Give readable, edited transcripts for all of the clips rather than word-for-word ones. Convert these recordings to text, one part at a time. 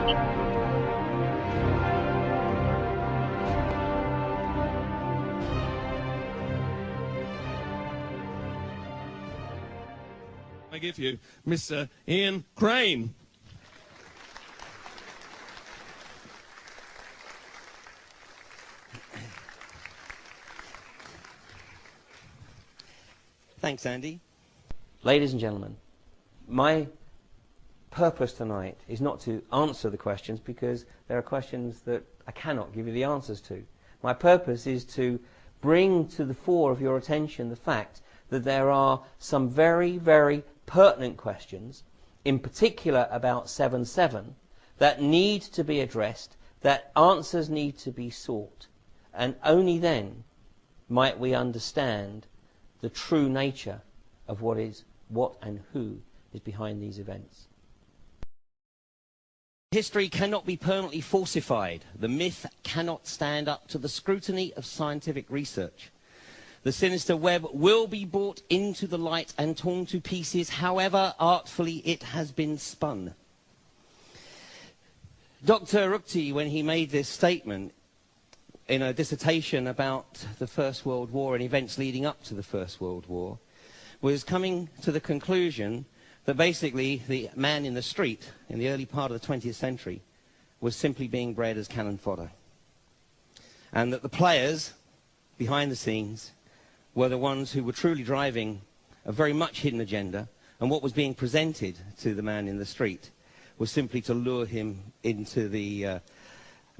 I give you Mr. Ian Crane. Thanks, Andy. Ladies and gentlemen, my purpose tonight is not to answer the questions, because there are questions that I cannot give you the answers to. My purpose is to bring to the fore of your attention the fact that there are some very, very pertinent questions, in particular about 7-7, that need to be addressed, that answers need to be sought, and only then might we understand the true nature of what and who is behind these events. History cannot be permanently falsified. The myth cannot stand up to the scrutiny of scientific research. The sinister web will be brought into the light and torn to pieces, however artfully it has been spun. Dr. Ruchti, when he made this statement in a dissertation about the First World War and events leading up to the First World War, was coming to the conclusion that basically the man in the street in the early part of the 20th century was simply being bred as cannon fodder. And that the players behind the scenes were the ones who were truly driving a very much hidden agenda, and what was being presented to the man in the street was simply to lure him into the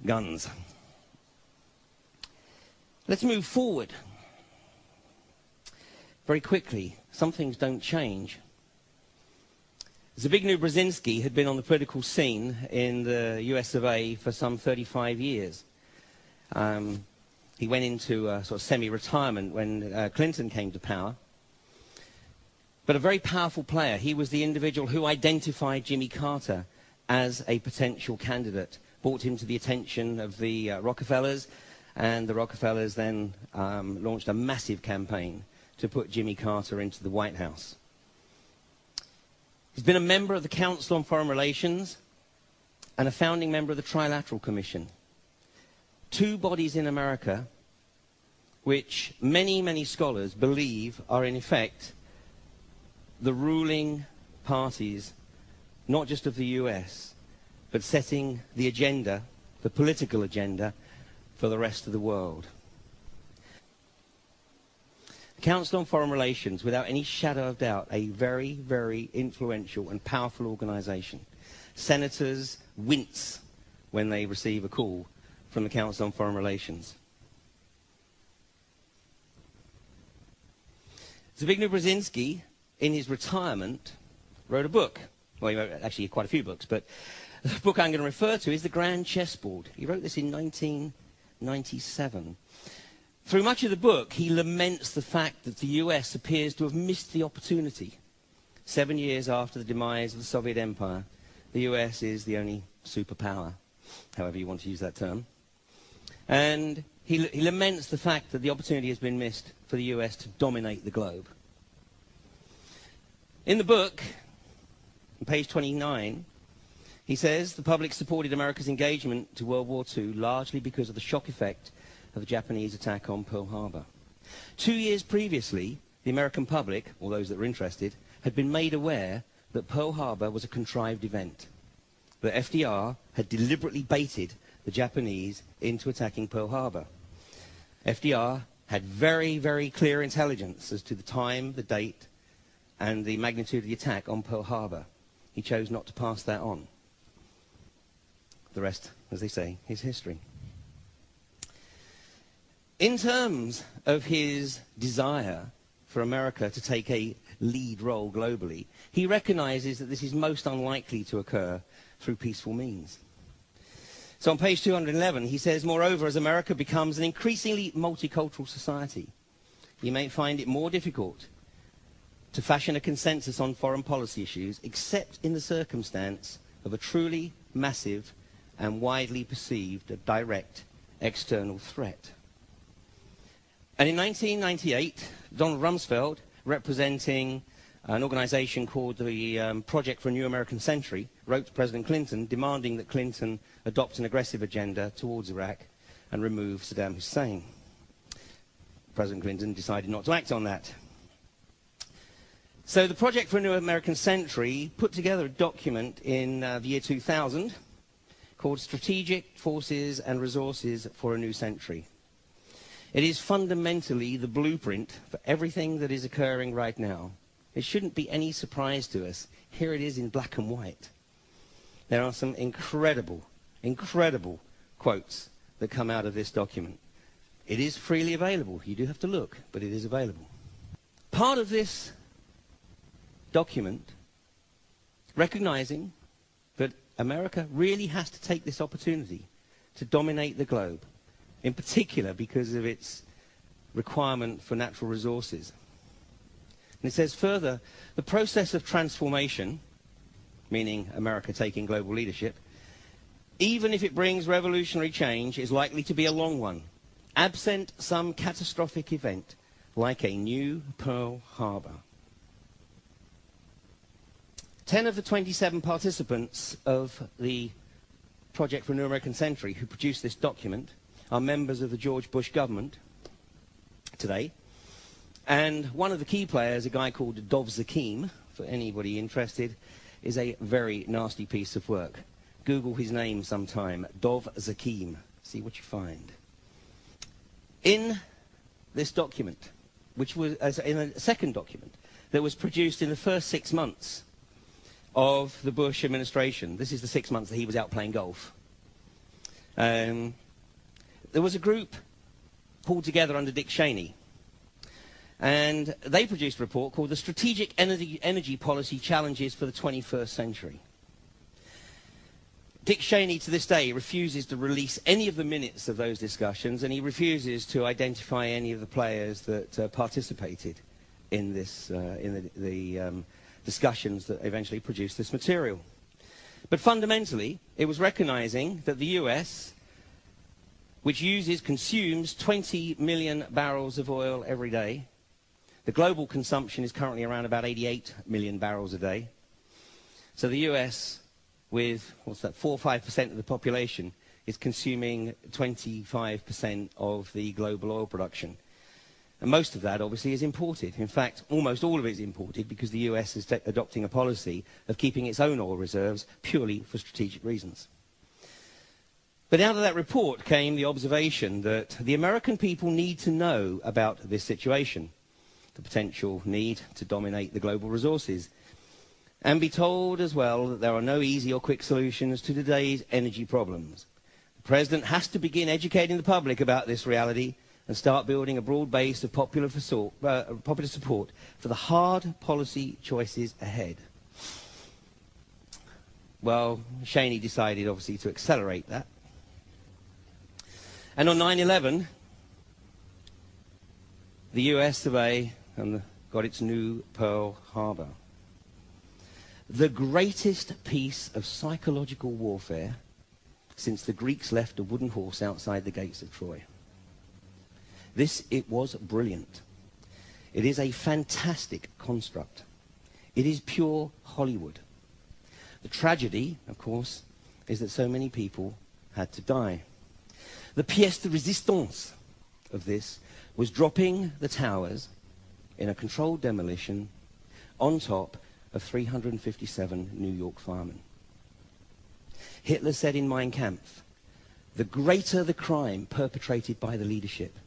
guns. Let's move forward very quickly. Some things don't change. Zbigniew Brzezinski had been on the political scene in the US of A for some 35 years. He went into sort of semi-retirement when Clinton came to power. But a very powerful player. He was the individual who identified Jimmy Carter as a potential candidate, brought him to the attention of the Rockefellers, and the Rockefellers then launched a massive campaign to put Jimmy Carter into the White House. He's been a member of the Council on Foreign Relations and a founding member of the Trilateral Commission. Two bodies in America which many, many scholars believe are in effect the ruling parties, not just of the US, but setting the agenda, the political agenda, for the rest of the world. The Council on Foreign Relations, without any shadow of doubt, a very, very influential and powerful organization. Senators wince when they receive a call from the Council on Foreign Relations. Zbigniew Brzezinski, in his retirement, wrote a book. Well, he wrote actually quite a few books, but the book I'm going to refer to is The Grand Chessboard. He wrote this in 1997. Through much of the book, he laments the fact that the US appears to have missed the opportunity. 7 years after the demise of the Soviet Empire, the US is the only superpower, however you want to use that term. And he laments the fact that the opportunity has been missed for the US to dominate the globe. In the book, on page 29, he says the public supported America's engagement to World War II largely because of the shock effect of the Japanese attack on Pearl Harbor. 2 years previously, the American public, or those that were interested, had been made aware that Pearl Harbor was a contrived event, that FDR had deliberately baited the Japanese into attacking Pearl Harbor. FDR had very, very clear intelligence as to the time, the date, and the magnitude of the attack on Pearl Harbor. He chose not to pass that on. The rest, as they say, is history. In terms of his desire for America to take a lead role globally, he recognizes that this is most unlikely to occur through peaceful means. So on page 211, he says, moreover, as America becomes an increasingly multicultural society, you may find it more difficult to fashion a consensus on foreign policy issues, except in the circumstance of a truly massive and widely perceived direct external threat. And in 1998, Donald Rumsfeld, representing an organization called the Project for a New American Century, wrote to President Clinton demanding that Clinton adopt an aggressive agenda towards Iraq and remove Saddam Hussein. President Clinton decided not to act on that. So the Project for a New American Century put together a document in the year 2000 called Strategic Forces and Resources for a New Century. It is fundamentally the blueprint for everything that is occurring right now. It shouldn't be any surprise to us. Here it is in black and white. There are some incredible, incredible quotes that come out of this document. It is freely available. You do have to look, but it is available. Part of this document, recognizing that America really has to take this opportunity to dominate the globe, in particular because of its requirement for natural resources. And it says further, the process of transformation, meaning America taking global leadership, even if it brings revolutionary change, is likely to be a long one, absent some catastrophic event like a new Pearl Harbor. 10 of the 27 participants of the Project for a New American Century who produced this document are members of the George Bush government today. And one of the key players, a guy called Dov Zakheim, for anybody interested, is a very nasty piece of work. Google his name sometime, Dov Zakheim. See what you find. In this document, which was in a second document that was produced in the first 6 months of the Bush administration. This is the 6 months that he was out playing golf. There was a group pulled together under Dick Cheney, and they produced a report called the Strategic Energy Policy Challenges for the 21st Century. Dick Cheney, to this day, refuses to release any of the minutes of those discussions, and he refuses to identify any of the players that participated in this, discussions that eventually produced this material. But fundamentally, it was recognizing that the US, which consumes 20 million barrels of oil every day, the global consumption is currently around about 88 million barrels a day. So the US, with, 4 or 5% of the population, is consuming 25% of the global oil production. And most of that, obviously, is imported. In fact, almost all of it is imported because the US is adopting a policy of keeping its own oil reserves purely for strategic reasons. But out of that report came the observation that the American people need to know about this situation, the potential need to dominate the global resources, and be told as well that there are no easy or quick solutions to today's energy problems. The President has to begin educating the public about this reality and start building a broad base of popular support for the hard policy choices ahead. Well, Cheney decided, obviously, to accelerate that. And on 9/11, the US survey got its new Pearl Harbor. The greatest piece of psychological warfare since the Greeks left a wooden horse outside the gates of Troy. It was brilliant. It is a fantastic construct. It is pure Hollywood. The tragedy, of course, is that so many people had to die. The pièce de résistance of this was dropping the towers in a controlled demolition on top of 357 New York firemen. Hitler said in Mein Kampf, the greater the crime perpetrated by the leadership,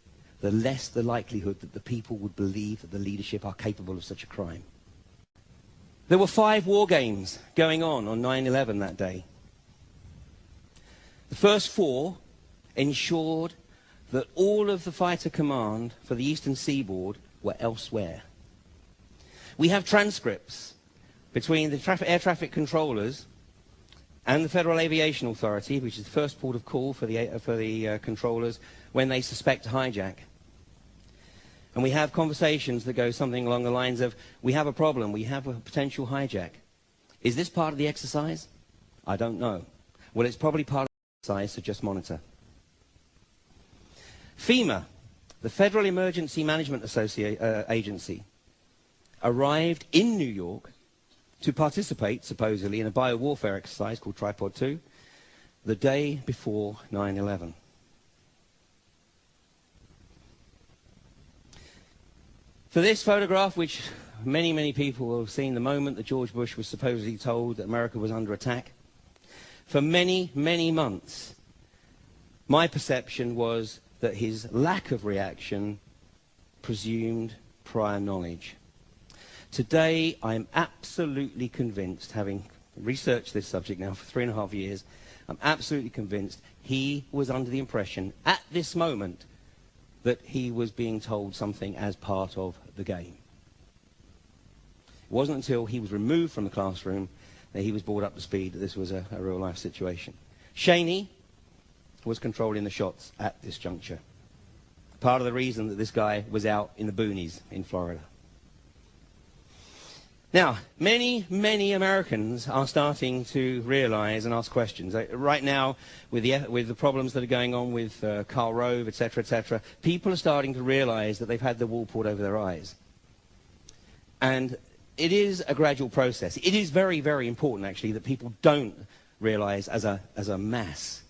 the less the likelihood that the people would believe that the leadership are capable of such a crime. There were 5 war games going on 9/11 that day. The first 4 ensured that all of the fighter command for the Eastern Seaboard were elsewhere. We have transcripts between the air traffic controllers and the Federal Aviation Authority, which is the first port of call for the controllers when they suspect a hijack. And we have conversations that go something along the lines of, we have a problem, we have a potential hijack. Is this part of the exercise? I don't know. Well, it's probably part of the exercise, so just monitor. FEMA, the Federal Emergency Management Agency, arrived in New York to participate, supposedly, in a biowarfare exercise called Tripod 2 the day before 9/11. For this photograph, which many, many people will have seen the moment that George Bush was supposedly told that America was under attack, for many, many months, my perception was that his lack of reaction presumed prior knowledge. Today, I'm absolutely convinced, having researched this subject now for 3.5 years, I'm absolutely convinced he was under the impression at this moment that he was being told something as part of the game. It wasn't until he was removed from the classroom that he was brought up to speed that this was a real-life situation. Cheney was controlling the shots at this juncture. Part of the reason that this guy was out in the boonies in Florida. Now, many, many Americans are starting to realize and ask questions. Right now, with the problems that are going on with Karl Rove, etc., people are starting to realize that they've had the wool pulled over their eyes. And it is a gradual process. It is very, very important, actually, that people don't realize as a mass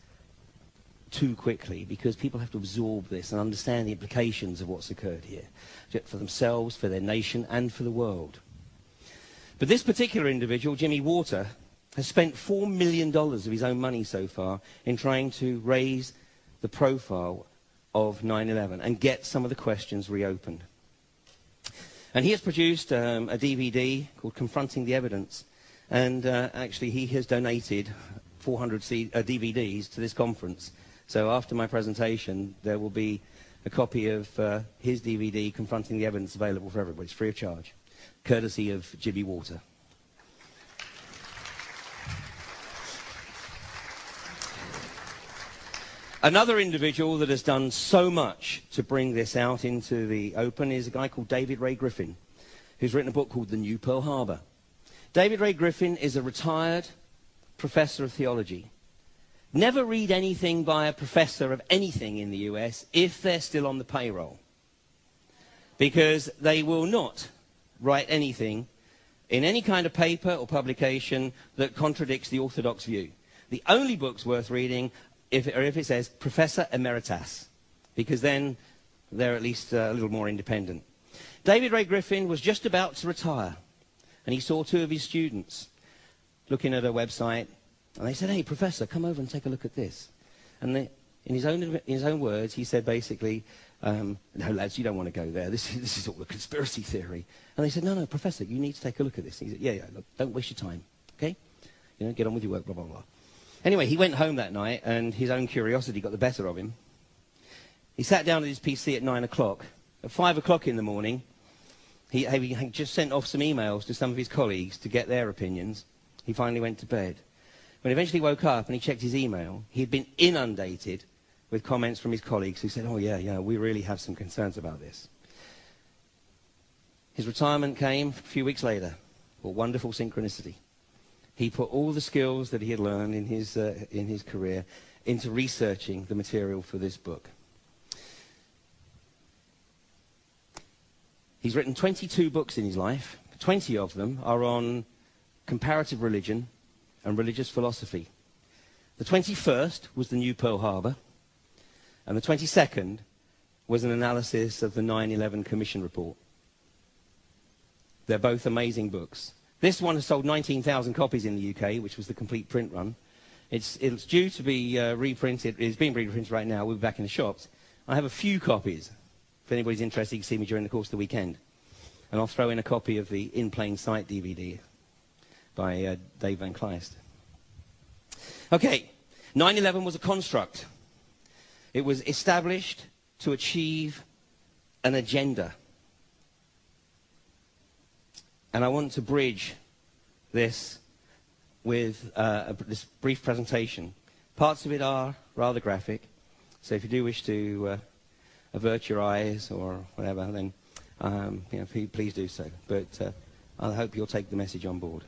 too quickly, because people have to absorb this and understand the implications of what's occurred here, for themselves, for their nation, and for the world. But this particular individual, Jimmy Walter, has spent $4 million of his own money so far in trying to raise the profile of 9/11 and get some of the questions reopened. And he has produced a DVD called Confronting the Evidence. And actually, he has donated 400 DVDs to this conference. So after my presentation, there will be a copy of his DVD, Confronting the Evidence, available for everybody. It's free of charge, courtesy of Jimmy Walter. Another individual that has done so much to bring this out into the open is a guy called David Ray Griffin, who's written a book called The New Pearl Harbor. David Ray Griffin is a retired professor of theology. Never read anything by a professor of anything in the US if they're still on the payroll, because they will not write anything in any kind of paper or publication that contradicts the orthodox view. The only books worth reading if it says Professor Emeritus, because then they're at least a little more independent. David Ray Griffin was just about to retire, and he saw two of his students looking at a website, and they said, "Hey, Professor, come over and take a look at this." And in his own words, he said basically, "No, lads, you don't want to go there. This is all a conspiracy theory." And they said, "No, Professor, you need to take a look at this." And he said, "Yeah, look, don't waste your time, okay? You know, get on with your work, blah, blah, blah." Anyway, he went home that night, and his own curiosity got the better of him. He sat down at his PC at 9 o'clock. At 5 o'clock in the morning, he had just sent off some emails to some of his colleagues to get their opinions. He finally went to bed. When he eventually woke up and he checked his email, he had been inundated with comments from his colleagues who said, "Oh, yeah, we really have some concerns about this." His retirement came a few weeks later. What wonderful synchronicity. He put all the skills that he had learned in his career into researching the material for this book. He's written 22 books in his life. 20 of them are on comparative religion and religious philosophy. The 21st was The New Pearl Harbor, and the 22nd was an analysis of the 9/11 Commission report. They're both amazing books. This one has sold 19,000 copies in the UK, which was the complete print run. It's due to be reprinted. It's being reprinted right now. We'll be back in the shops. I have a few copies. If anybody's interested, you can see me during the course of the weekend. And I'll throw in a copy of the In Plain Sight DVD by Dave Van Kleist. Okay, 9/11 was a construct. It was established to achieve an agenda. And I want to bridge this with this brief presentation. Parts of it are rather graphic, so if you do wish to avert your eyes or whatever, then please do so. But I hope you'll take the message on board.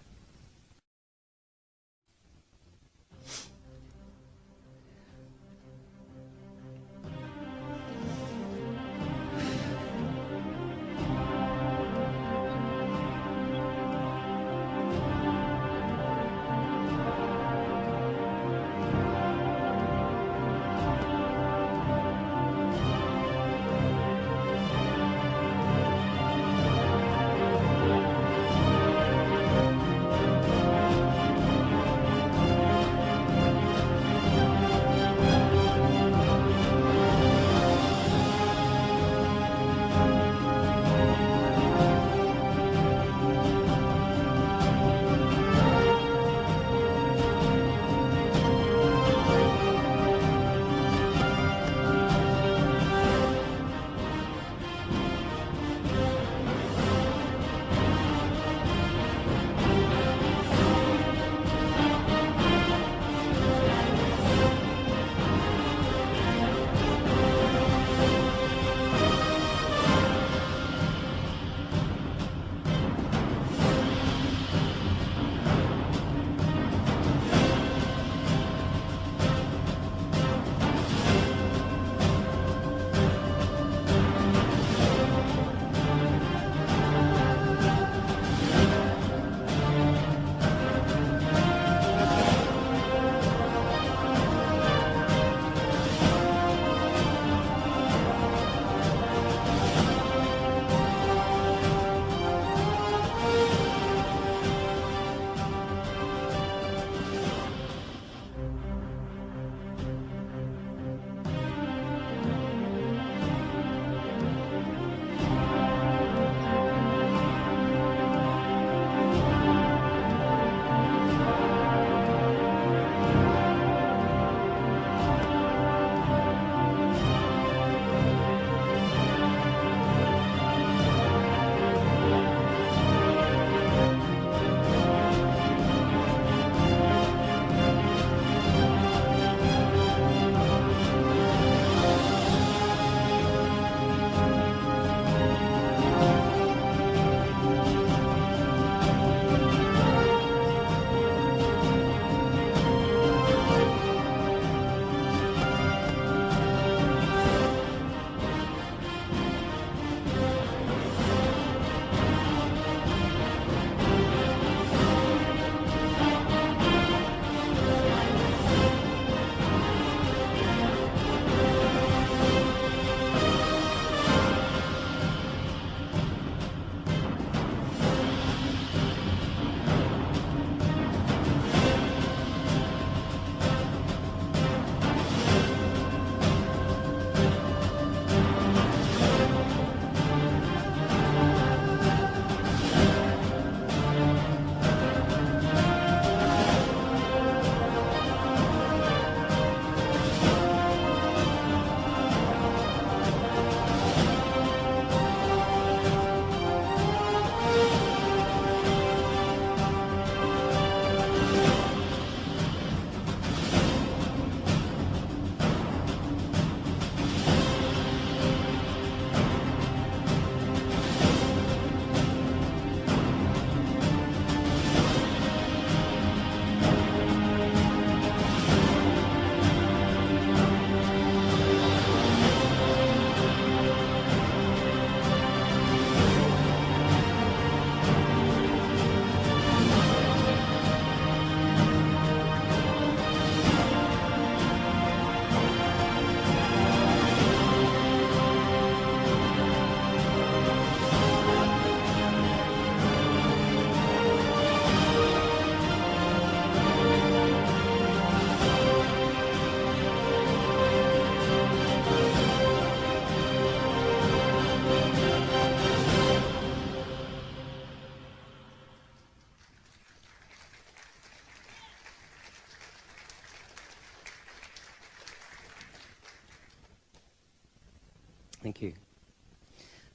Thank you.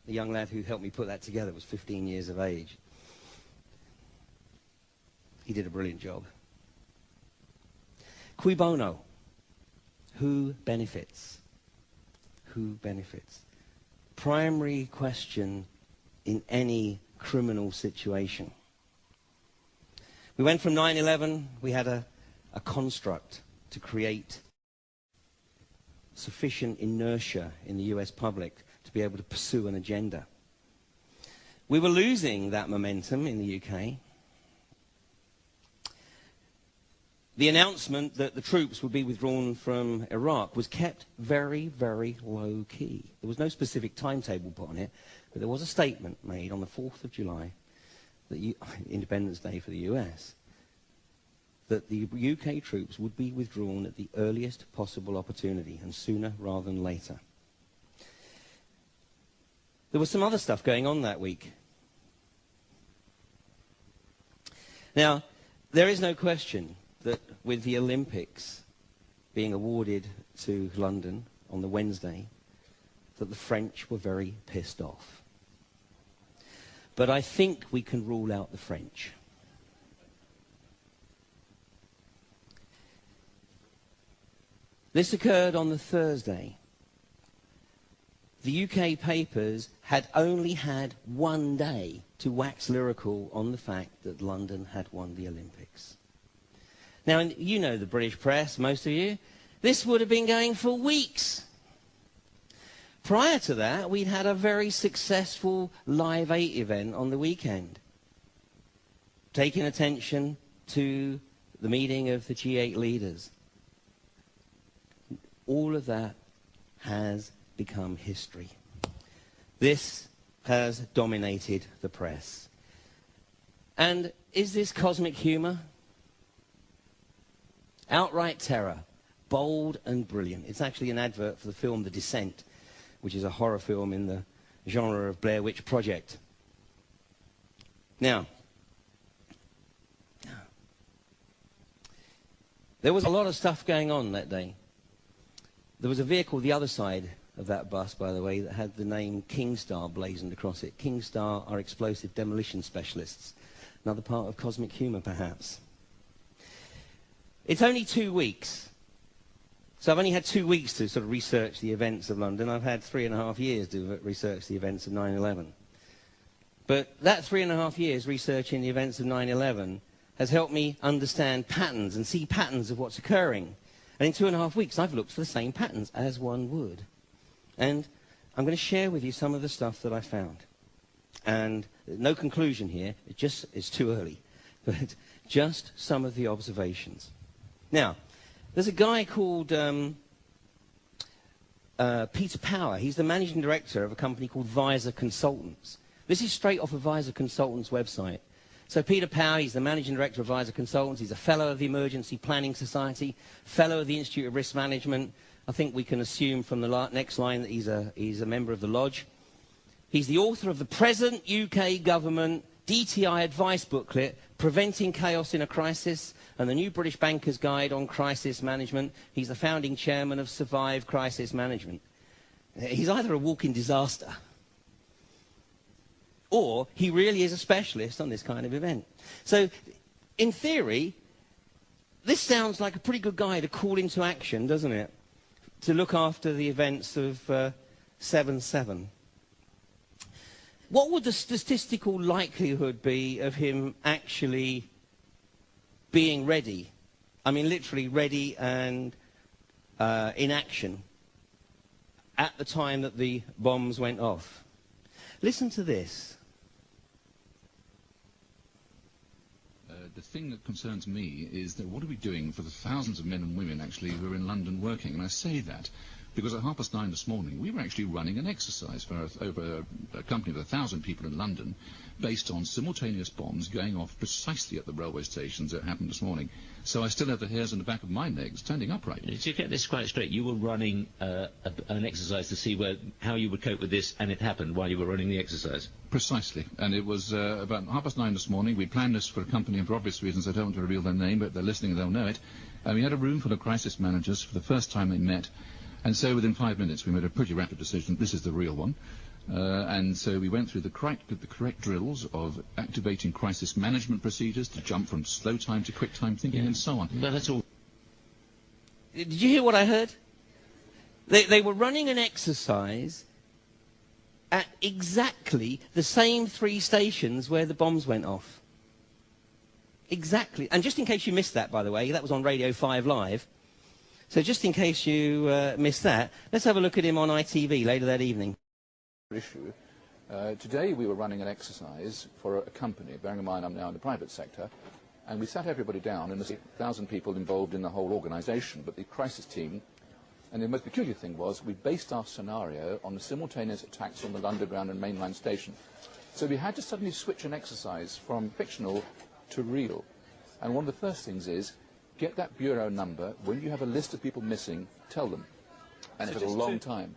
The young lad who helped me put that together was 15 years of age. He did a brilliant job. Cui bono? Who benefits? Who benefits? Primary question in any criminal situation. We went from 9/11, we had a construct to create sufficient inertia in the US public to be able to pursue an agenda. We were losing that momentum in the UK. The announcement that the troops would be withdrawn from Iraq was kept very, very low key. There was no specific timetable put on it, but there was a statement made on the 4th of July, Independence Day for the US, that the UK troops would be withdrawn at the earliest possible opportunity, and sooner rather than later. There was some other stuff going on that week. Now, there is no question that with the Olympics being awarded to London on the Wednesday, that the French were very pissed off. But I think we can rule out the French. This occurred on the Thursday. The UK papers had only had one day to wax lyrical on the fact that London had won the Olympics. Now, you know the British press, most of you. This would have been going for weeks. Prior to that, we'd had a very successful Live 8 event on the weekend, taking attention to the meeting of the G8 leaders. All of that has become history. This has dominated the press. And is this cosmic humor? Outright terror, bold and brilliant. It's actually an advert for the film The Descent, which is a horror film in the genre of Blair Witch Project. Now, there was a lot of stuff going on that day. There was a vehicle the other side of that bus, by the way, that had the name Kingstar blazoned across it. Kingstar are explosive demolition specialists. Another part of cosmic humor, perhaps. It's only 2 weeks. So I've only had 2 weeks to sort of research the events of London. I've had 3.5 years to research the events of 9/11. But that 3.5 years researching the events of 9/11 has helped me understand patterns and see patterns of what's occurring. And in 2.5 weeks, I've looked for the same patterns, as one would. And I'm going to share with you some of the stuff that I found. And no conclusion here. It's too early. But just some of the observations. Now, there's a guy called Peter Power. He's the managing director of a company called Visor Consultants. This is straight off of Visor Consultants' website. So Peter Power, he's the managing director of Visor Consultants. He's a fellow of the Emergency Planning Society, fellow of the Institute of Risk Management. I think we can assume from the next line that he's a member of the Lodge. He's the author of the present UK government DTI advice booklet, Preventing Chaos in a Crisis, and the New British Banker's Guide on Crisis Management. He's the founding chairman of Survive Crisis Management. He's either a walking disaster, or he really is a specialist on this kind of event. So, in theory, this sounds like a pretty good guy to call into action, doesn't it? To look after the events of 7/7. What would the statistical likelihood be of him actually being ready? I mean, literally ready and in action at the time that the bombs went off. Listen to this. The thing that concerns me is that what are we doing for the thousands of men and women actually who are in London working? And I say that because at 9:30 this morning we were actually running an exercise for over a company of 1,000 people in London based on simultaneous bombs going off precisely at the railway stations that happened this morning. So I still have the hairs on the back of my neck standing upright. Did you get this quite straight? You were running an exercise to see how you would cope with this, and it happened while you were running the exercise? Precisely. And it was about 9:30 this morning. We planned this for a company, and for obvious reasons I don't want to reveal their name, but if they're listening they'll know it. We had a room full of crisis managers for the first time they met. And so within 5 minutes we made a pretty rapid decision, this is the real one. And so we went through the correct drills of activating crisis management procedures to jump from slow time to quick time thinking and so on. Well, that's all. Did you hear what I heard? They were running an exercise at exactly the same 3 stations where the bombs went off. Exactly. And just in case you missed that, by the way, that was on Radio 5 Live. So just in case you missed that, let's have a look at him on ITV later that evening. Issue. Today we were running an exercise for a company, bearing in mind I'm now in the private sector, and we sat everybody down, and there's 1,000 people involved in the whole organisation, but the crisis team, and the most peculiar thing was we based our scenario on the simultaneous attacks on the underground and mainline station. So we had to suddenly switch an exercise from fictional to real. And one of the first things is, get that bureau number. When you have a list of people missing, tell them. And it took a long time.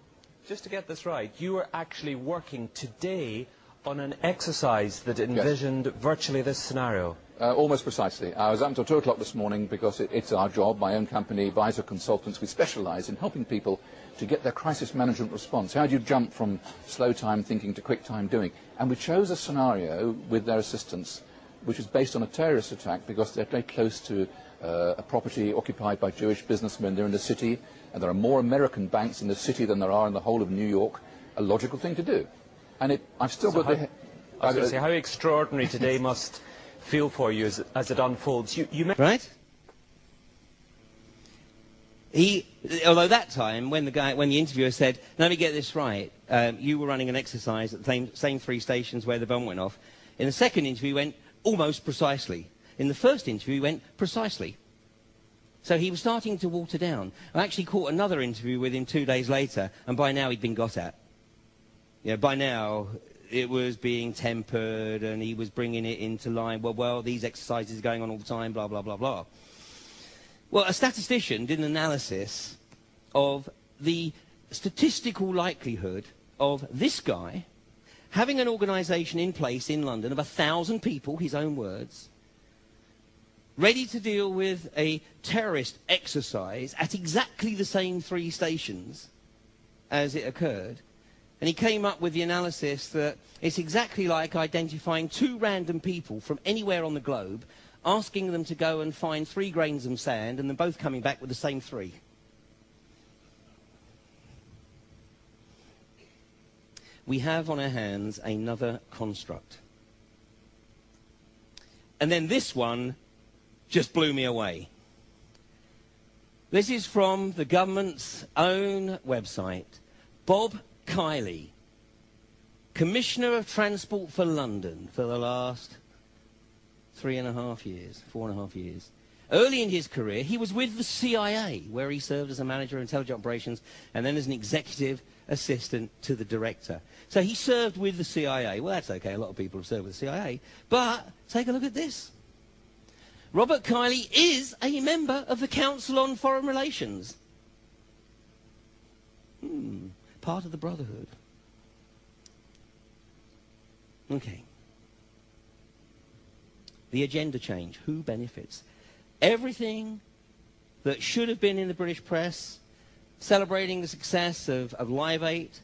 Just to get this right, you were actually working today on an exercise that envisioned virtually this scenario. Almost precisely. I was up until 2 o'clock this morning because it's our job, my own company, Advisor Consultants. We specialise in helping people to get their crisis management response. How do you jump from slow time thinking to quick time doing? And we chose a scenario with their assistance which is based on a terrorist attack because they're very close to a property occupied by Jewish businessmen. They're in the city, and there are more American banks in the city than there are in the whole of New York. A logical thing to do. And I've still got the... I was going to say, how extraordinary today must feel for you as it unfolds. Right? Although that time, when the interviewer said, let me get this right, you were running an exercise at the same 3 stations where the bomb went off. In the second interview, he went, almost precisely. In the first interview, he went, precisely. So he was starting to water down. I actually caught another interview with him 2 days later, and by now he'd been got at. You know, by now it was being tempered, and he was bringing it into line. Well, these exercises are going on all the time, blah, blah, blah, blah. Well, a statistician did an analysis of the statistical likelihood of this guy having an organisation in place in London of 1,000 people, his own words, ready to deal with a terrorist exercise at exactly the same 3 stations as it occurred. And he came up with the analysis that it's exactly like identifying 2 random people from anywhere on the globe, asking them to go and find 3 grains of sand, and them both coming back with the same 3. We have on our hands another construct. And then this one just blew me away. This is from the government's own website. Bob Kiley, Commissioner of Transport for London for the last 4.5 years. Early in his career, he was with the CIA, where he served as a manager of intelligence operations and then as an executive assistant to the director. So he served with the CIA. Well, that's okay. A lot of people have served with the CIA. But take a look at this. Robert Kiley is a member of the Council on Foreign Relations. Part of the Brotherhood. Okay. The agenda change. Who benefits? Everything that should have been in the British press, celebrating the success of Live 8,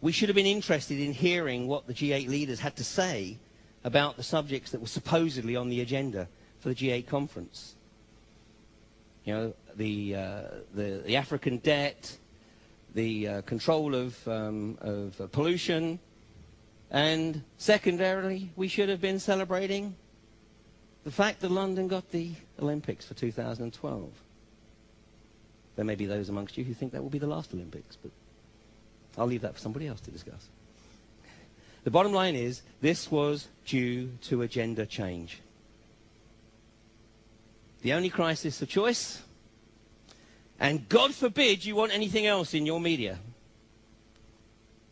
we should have been interested in hearing what the G8 leaders had to say about the subjects that were supposedly on the agenda for the G8 conference. You know, the African debt, the control of pollution, and secondarily, we should have been celebrating the fact that London got the Olympics for 2012. There may be those amongst you who think that will be the last Olympics, but I'll leave that for somebody else to discuss. The bottom line is, this was due to agenda change. The only crisis of choice, and God forbid you want anything else in your media.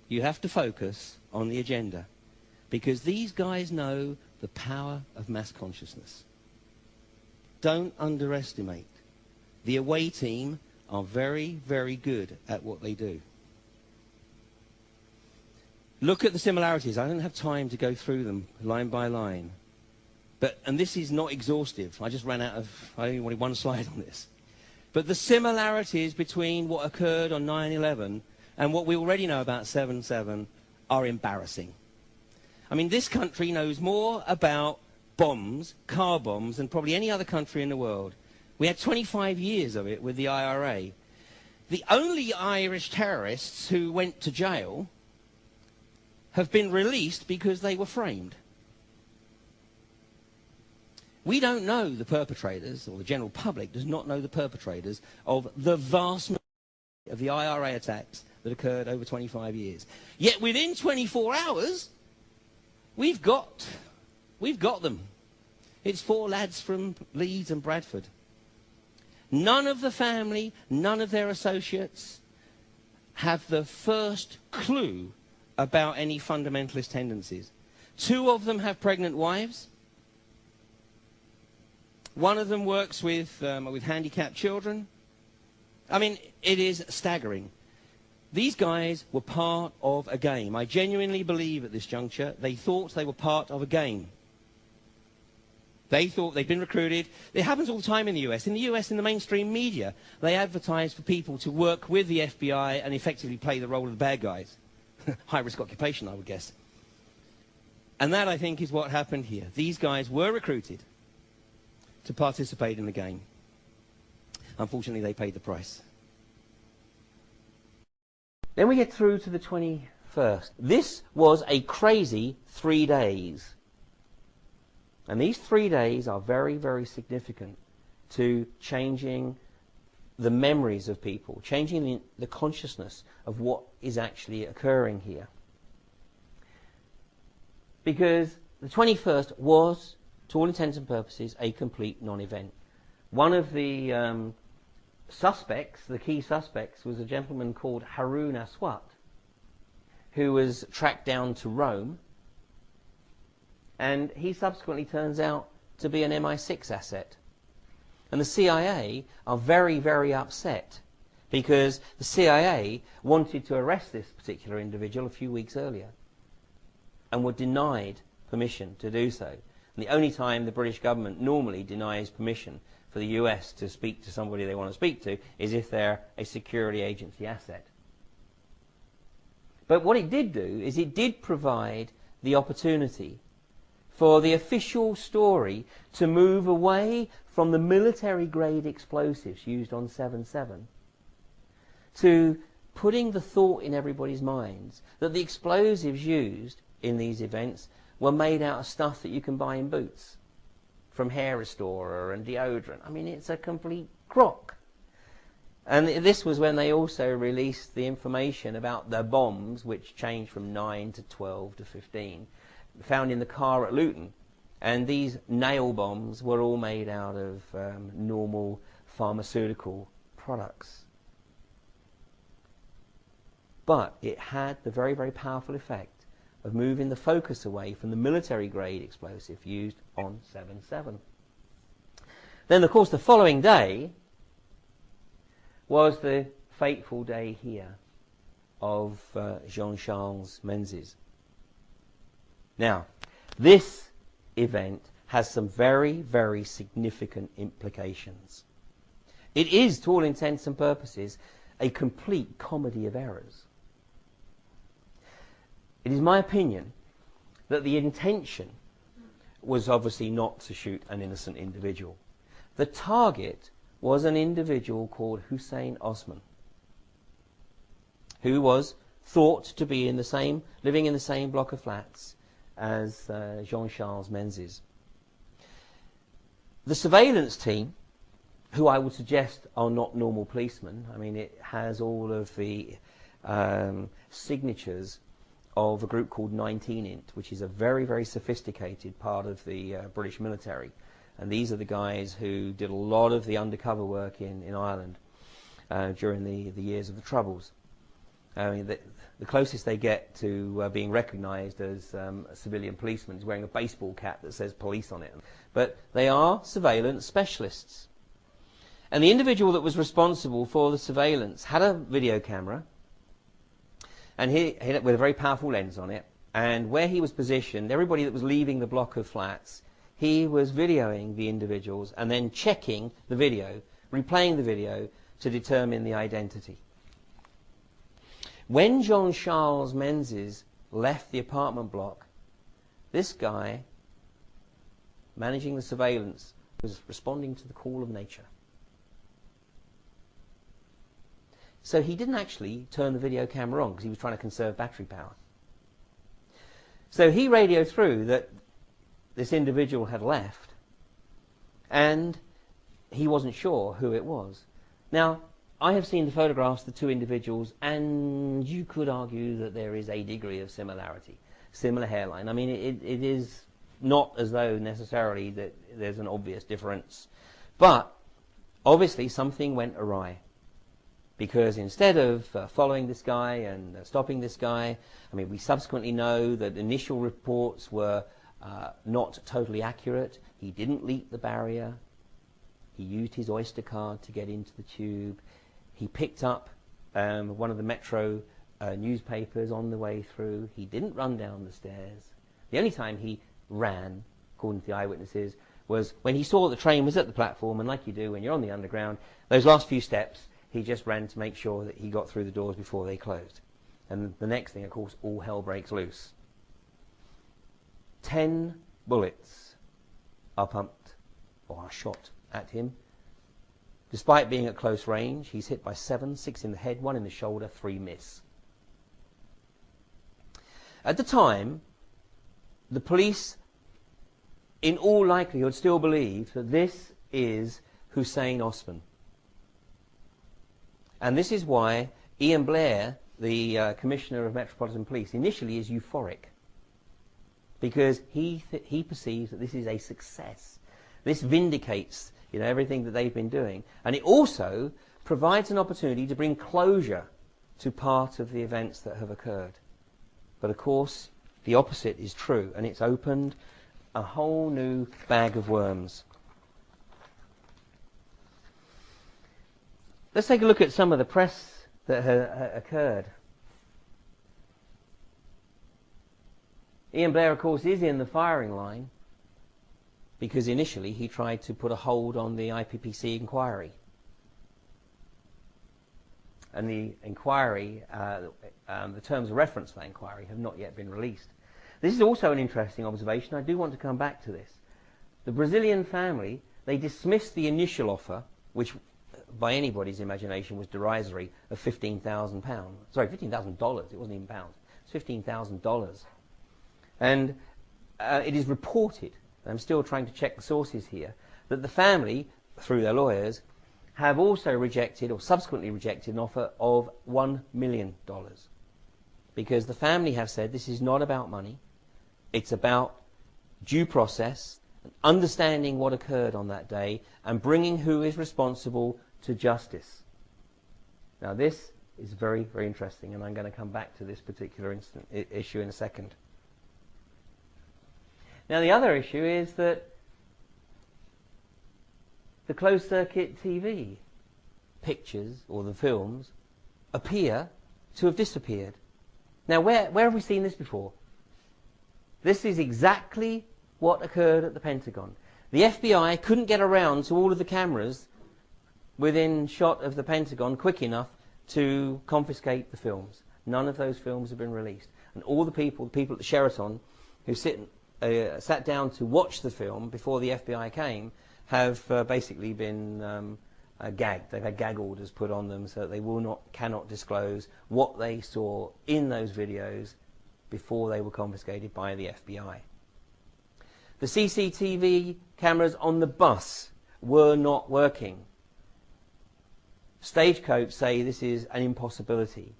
You have to focus on the agenda, because these guys know the power of mass consciousness. Don't underestimate. The away team are very, very good at what they do. Look at the similarities. I don't have time to go through them line by line. And this is not exhaustive. I just ran out of, I only wanted 1 slide on this. But the similarities between what occurred on 9/11 and what we already know about 7/7 are embarrassing. I mean, this country knows more about bombs, car bombs, than probably any other country in the world. We had 25 years of it with the IRA. The only Irish terrorists who went to jail have been released because they were framed. We don't know the perpetrators, or the general public does not know the perpetrators of the vast majority of the IRA attacks that occurred over 25 years. Yet within 24 hours, we've got them. It's 4 lads from Leeds and Bradford. None of the family, none of their associates have the first clue about any fundamentalist tendencies. 2 of them have pregnant wives. One of them works with handicapped children. I mean, it is staggering. These guys were part of a game. I genuinely believe at this juncture they thought they were part of a game. They thought they'd been recruited. It happens all the time in the US. In the US, in the mainstream media, they advertise for people to work with the FBI and effectively play the role of the bad guys. High-risk occupation, I would guess. And that, I think, is what happened here. These guys were recruited to participate in the game. Unfortunately, they paid the price. Then we get through to the 21st. This was a crazy 3 days. And these 3 days are very, very significant to changing the memories of people, changing the consciousness of what is actually occurring here. Because the 21st was, to all intents and purposes, a complete non-event. One of the suspects, the key suspects, was a gentleman called Harun Aswat, who was tracked down to Rome, and he subsequently turns out to be an MI6 asset. And the CIA are very, very upset because the CIA wanted to arrest this particular individual a few weeks earlier and were denied permission to do so. And the only time the British government normally denies permission for the US to speak to somebody they want to speak to is if they're a security agency asset. But what it did do is it did provide the opportunity for the official story to move away from the military-grade explosives used on 7/7 to putting the thought in everybody's minds that the explosives used in these events were made out of stuff that you can buy in Boots, from hair restorer and deodorant. I mean, it's a complete crock. And this was when they also released the information about the bombs, which changed from 9 to 12 to 15, found in the car at Luton. And these nail bombs were all made out of normal pharmaceutical products. But it had the very, very powerful effect of moving the focus away from the military-grade explosive used on 7/7. Then, of course, the following day was the fateful day here of Jean Charles de Menezes. Now, this event has some very, very significant implications. It is, to all intents and purposes, a complete comedy of errors. It is my opinion that the intention was obviously not to shoot an innocent individual. The target was an individual called Hussein Osman, who was thought to be living in the same block of flats as Jean Charles de Menezes. The surveillance team, who I would suggest are not normal policemen, I mean, it has all of the signatures of a group called 19int, which is a very, very sophisticated part of the British military. And these are the guys who did a lot of the undercover work in Ireland during the years of the Troubles. I mean, the closest they get to being recognised as a civilian policeman is wearing a baseball cap that says police on it. But they are surveillance specialists. And the individual that was responsible for the surveillance had a video camera, and he with a very powerful lens on it. And where he was positioned, everybody that was leaving the block of flats, he was videoing the individuals and then checking the video replaying the video to determine the identity. When Jean Charles de Menezes left the apartment block, this guy managing the surveillance was responding to the call of nature. So he didn't actually turn the video camera on because he was trying to conserve battery power. So he radioed through that this individual had left, and he wasn't sure who it was. Now, I have seen the photographs of the two individuals, and you could argue that there is a degree of similarity, similar hairline. I mean, it is not as though necessarily that there's an obvious difference. But obviously something went awry. Because instead of following this guy and stopping this guy, I mean, we subsequently know that initial reports were not totally accurate. He didn't leap the barrier. He used his Oyster card to get into the tube. He picked up one of the Metro newspapers on the way through. He didn't run down the stairs. The only time he ran, according to the eyewitnesses, was when he saw the train was at the platform, and like you do when you're on the underground, those last few steps, he just ran to make sure that he got through the doors before they closed. And the next thing, of course, all hell breaks loose. 10 bullets are pumped or are shot at him. Despite being at close range, he's hit by 7, 6 in the head, 1 in the shoulder, 3 miss. At the time, the police, in all likelihood, still believed that this is Hussein Osman. And this is why Ian Blair, the Commissioner of Metropolitan Police, initially is euphoric. Because he perceives that this is a success. This vindicates, everything that they've been doing. And it also provides an opportunity to bring closure to part of the events that have occurred. But of course, the opposite is true, and it's opened a whole new bag of worms. Let's take a look at some of the press that occurred. Ian Blair, of course, is in the firing line because initially he tried to put a hold on the IPPC inquiry. And the inquiry, the terms of reference for that inquiry have not yet been released. This is also an interesting observation. I do want to come back to this. The Brazilian family, they dismissed the initial offer, which by anybody's imagination was derisory, of £15,000. Sorry, $15,000. It wasn't even pounds. It's $15,000. And it is reported, and I'm still trying to check the sources here, that the family, through their lawyers, have also rejected or subsequently rejected an offer of $1 million. Because the family have said this is not about money. It's about due process, understanding what occurred on that day, and bringing who is responsible to justice. Now this is very, very interesting, and I'm going to come back to this particular issue in a second. Now the other issue is that the closed-circuit TV pictures, or the films, appear to have disappeared. Now where have we seen this before? This is exactly what occurred at the Pentagon. The FBI couldn't get around to all of the cameras within shot of the Pentagon quick enough to confiscate the films. None of those films have been released. And all the people at the Sheraton who sat down to watch the film before the FBI came have basically been gagged. They've had gag orders put on them so that they cannot disclose what they saw in those videos before they were confiscated by the FBI. The CCTV cameras on the bus were not working. Stagecoach say this is an impossibility.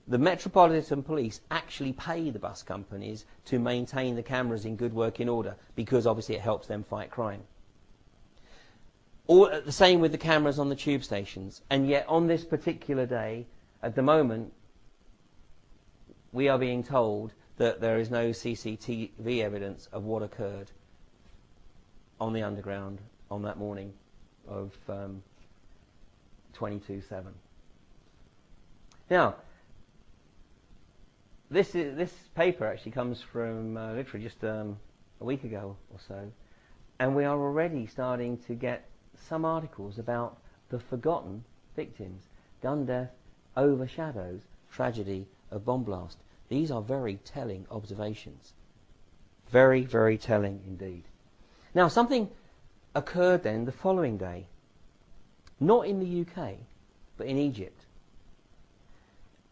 The Metropolitan Police actually pay the bus companies to maintain the cameras in good working order because obviously it helps them fight crime. The same with the cameras on the tube stations. And yet on this particular day, at the moment, we are being told that there is no CCTV evidence of what occurred on the underground on that morning of 22/7. Now, this paper actually comes from literally just a week ago or so, and we are already starting to get some articles about the forgotten victims. Gun death overshadows tragedy of bomb blast. These are very telling observations. Very, very telling indeed. Now, something occurred then the following day. Not in the UK, but in Egypt.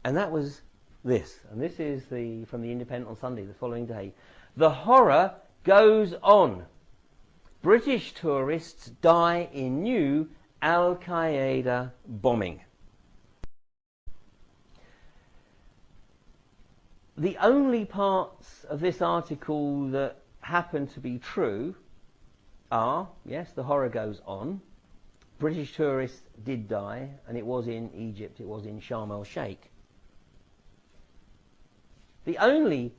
And that was this. And this is from the Independent on Sunday, the following day. The horror goes on. British tourists die in new Al-Qaeda bombing. The only parts of this article that happen to be true are, yes, the horror goes on. British tourists did die, and it was in Egypt, it was in Sharm el-Sheikh. The only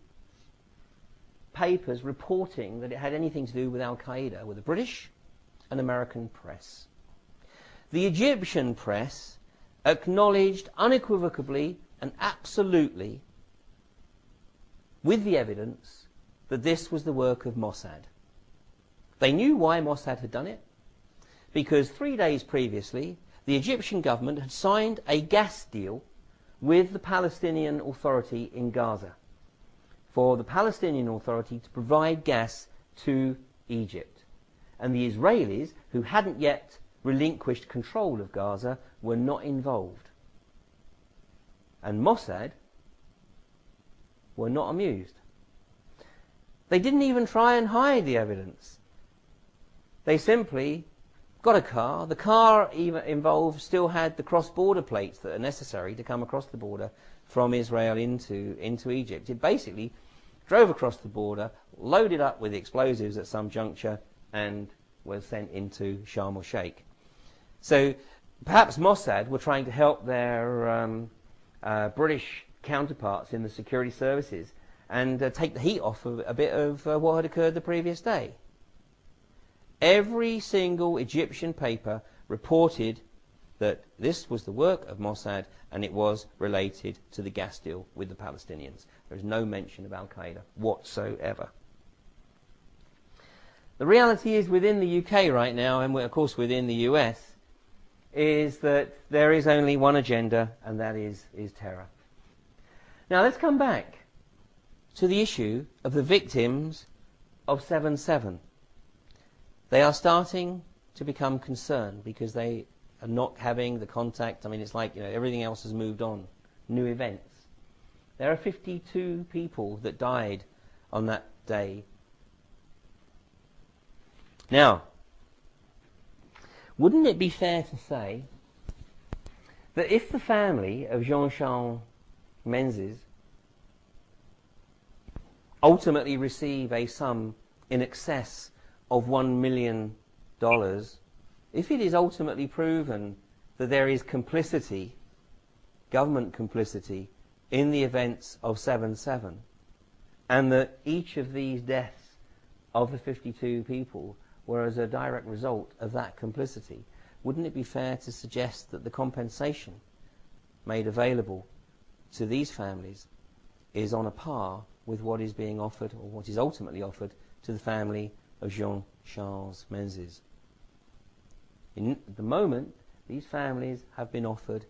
papers reporting that it had anything to do with Al-Qaeda were the British and American press. The Egyptian press acknowledged unequivocally and absolutely, with the evidence, that this was the work of Mossad. They knew why Mossad had done it, because 3 days previously the Egyptian government had signed a gas deal with the Palestinian Authority in Gaza for the Palestinian Authority to provide gas to Egypt. And the Israelis, who hadn't yet relinquished control of Gaza, were not involved. And Mossad were not amused. They didn't even try and hide the evidence. They simply got a car. The car even involved still had the cross-border plates that are necessary to come across the border from Israel into Egypt. It basically drove across the border, loaded up with explosives at some juncture, and was sent into Sharm el-Sheikh. So perhaps Mossad were trying to help their British counterparts in the security services and take the heat off a bit of what had occurred the previous day. Every single Egyptian paper reported that this was the work of Mossad and it was related to the gas deal with the Palestinians. There is no mention of Al-Qaeda whatsoever. The reality is, within the UK right now, and of course within the US, is that there is only one agenda, and that is terror. Now let's come back to the issue of the victims of 7/7. They are starting to become concerned because they are not having the contact. I mean, it's like, everything else has moved on. New events. There are 52 people that died on that day. Now, wouldn't it be fair to say that if the family of Jean Charles de Menezes ultimately receive a sum in excess of $1 million, if it is ultimately proven that there is complicity, government complicity, in the events of 7/7, and that each of these deaths of the 52 people were as a direct result of that complicity, wouldn't it be fair to suggest that the compensation made available to these families is on a par with what is being offered, or what is ultimately offered, to the family of Jean Charles de Menezes? At the moment, these families have been offered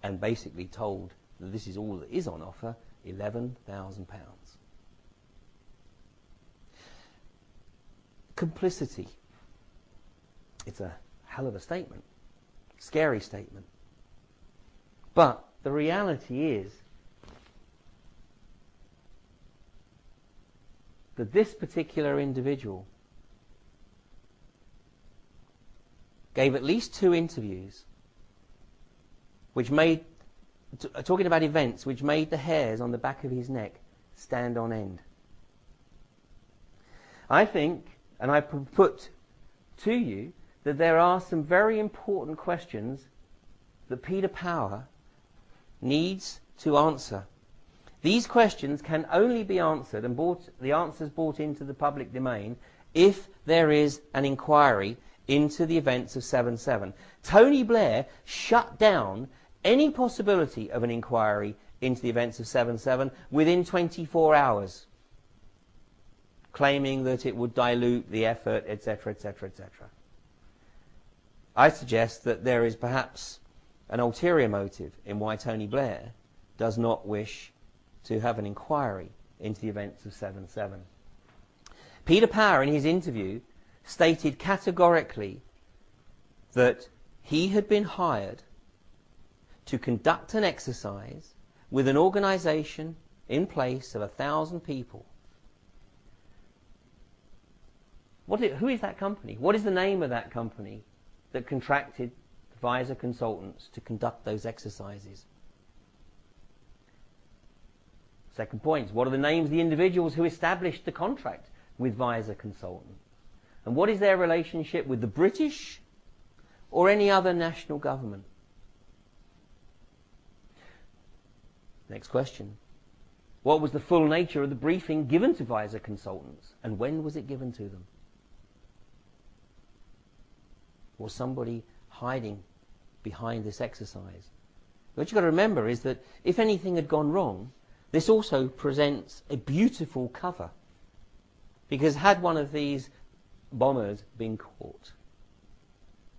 and basically told that this is all that is on offer, £11,000. Complicity. It's a hell of a statement. Scary statement. But the reality is that this particular individual gave at least 2 interviews which made, talking about events, which made the hairs on the back of his neck stand on end. I think, and I put to you, that there are some very important questions that Peter Power needs to answer. These questions can only be answered and the answers brought into the public domain if there is an inquiry into the events of 7/7. Tony Blair shut down any possibility of an inquiry into the events of 7/7 within 24 hours, claiming that it would dilute the effort, etc., etc., etc. I suggest that there is perhaps an ulterior motive in why Tony Blair does not wish to have an inquiry into the events of 7/7. Peter Power, in his interview, stated categorically that he had been hired to conduct an exercise with an organisation in place of 1,000 people. Who is that company? What is the name of that company that contracted Visor Consultants to conduct those exercises? Second point, what are the names of the individuals who established the contract with Visor Consultants? And what is their relationship with the British or any other national government? Next question. What was the full nature of the briefing given to Visor Consultants, and when was it given to them? Was somebody hiding behind this exercise? What you've got to remember is that if anything had gone wrong, this also presents a beautiful cover. Because had one of these bombers been caught,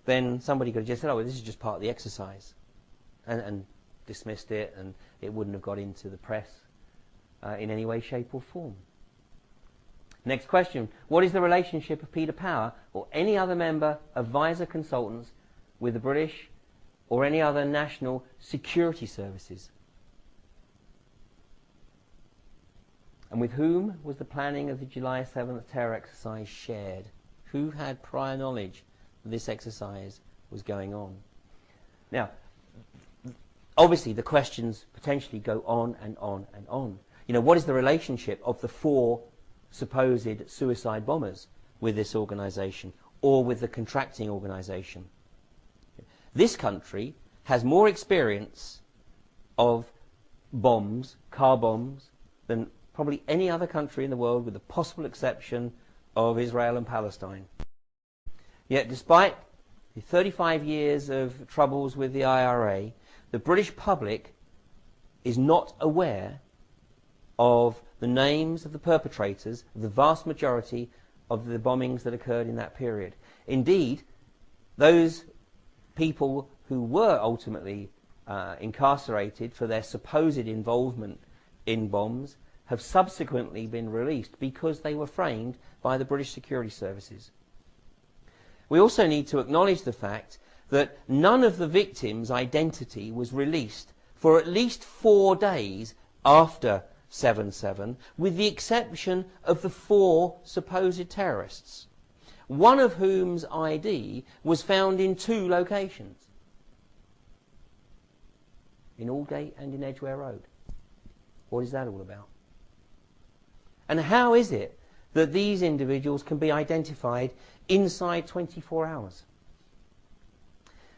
then somebody could have just said, oh, well, this is just part of the exercise, and dismissed it, and it wouldn't have got into the press in any way, shape or form. Next question. What is the relationship of Peter Power or any other member of Visor Consultants with the British or any other national security services? And with whom was the planning of the July 7th terror exercise shared? Who had prior knowledge that this exercise was going on? Now, obviously the questions potentially go on and on and on. You know, what is the relationship of the 4 supposed suicide bombers with this organisation or with the contracting organisation? This country has more experience of bombs, car bombs, than probably any other country in the world, with the possible exception of Israel and Palestine. Yet despite the 35 years of troubles with the IRA, the British public is not aware of the names of the perpetrators of the vast majority of the bombings that occurred in that period. Indeed, those people who were ultimately incarcerated for their supposed involvement in bombs have subsequently been released because they were framed by the British security services. We also need to acknowledge the fact that none of the victims' identity was released for at least 4 days after 7/7, with the exception of the 4 supposed terrorists, one of whom's ID was found in 2 locations, in Aldgate and in Edgware Road. What is that all about? And how is it that these individuals can be identified inside 24 hours?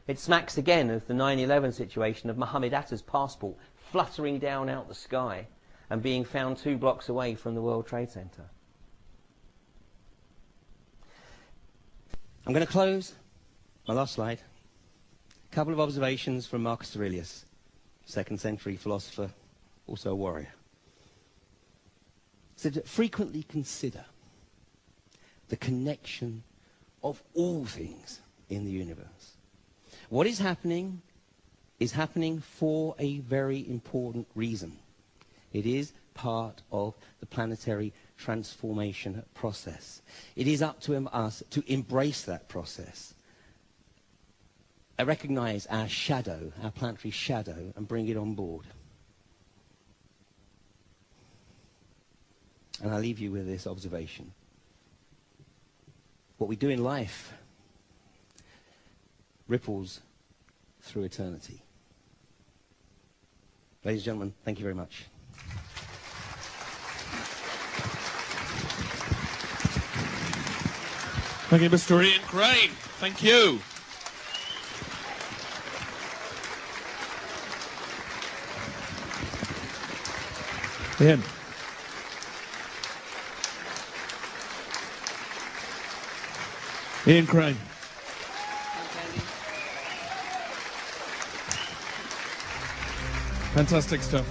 It smacks again of the 9/11 situation of Mohammed Atta's passport fluttering down out the sky and being found 2 blocks away from the World Trade Center. I'm going to close my last slide. A couple of observations from Marcus Aurelius, 2nd century philosopher, also a warrior. He said, frequently consider the connection of all things in the universe. What is happening for a very important reason. It is part of the planetary transformation process. It is up to us to embrace that process. I recognize our shadow, our planetary shadow, and bring it on board. And I leave you with this observation. What we do in life ripples through eternity. Ladies and gentlemen, thank you very much. Thank you, Mr. Ian Crane. Thank you. Ian. Ian Crane. Fantastic stuff.